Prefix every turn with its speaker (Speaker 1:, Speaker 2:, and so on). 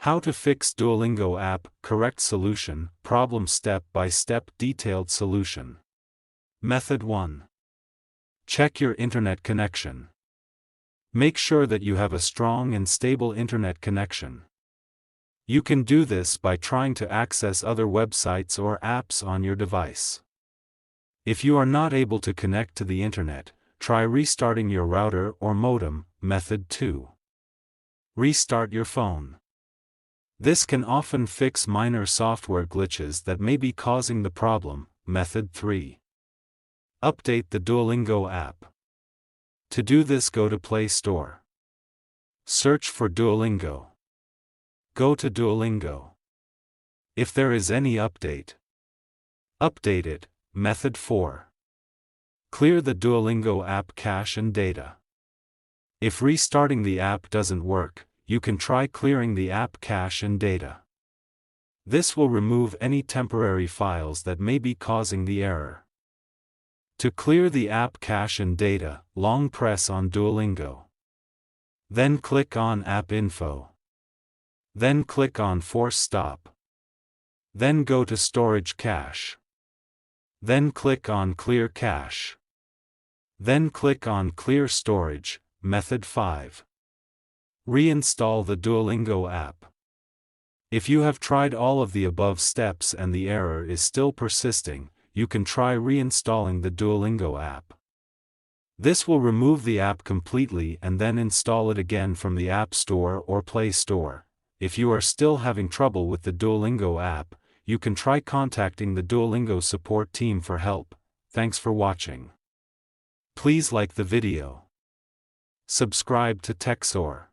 Speaker 1: How to fix Duolingo app, correct solution, problem step-by-step detailed solution. Method 1. Check your internet connection. Make sure that you have a strong and stable internet connection. You can do this by trying to access other websites or apps on your device. If you are not able to connect to the internet, try restarting your router or modem. Method 2. Restart your phone. This can often fix minor software glitches that may be causing the problem. Method 3. Update the Duolingo app. To do this, go to Play Store. Search for Duolingo. Go to Duolingo. If there is any update, update it. Method 4. Clear the Duolingo app cache and data. If restarting the app doesn't work, you can try clearing the app cache and data. This will remove any temporary files that may be causing the error. To clear the app cache and data, long press on Duolingo. Then click on App Info. Then click on Force Stop. Then go to Storage Cache. Then click on Clear Cache. Then click on Clear Storage. Method 5. Reinstall the Duolingo app. If you have tried all of the above steps and the error is still persisting, you can try reinstalling the Duolingo app. This will remove the app completely and then install it again from the App Store or Play Store. If you are still having trouble with the Duolingo app, you can try contacting the Duolingo support team for help. Thanks for watching. Please like the video. Subscribe to TechSoar.